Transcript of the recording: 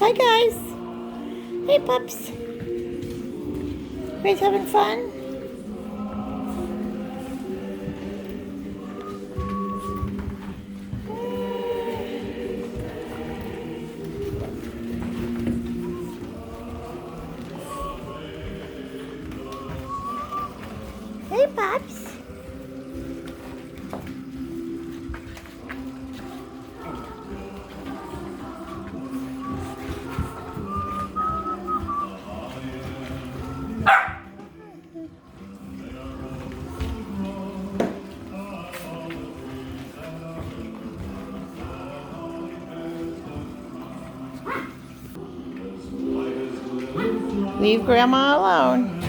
Hi guys. Hey pups. You guys having fun? Hey pups. Leave Grandma alone.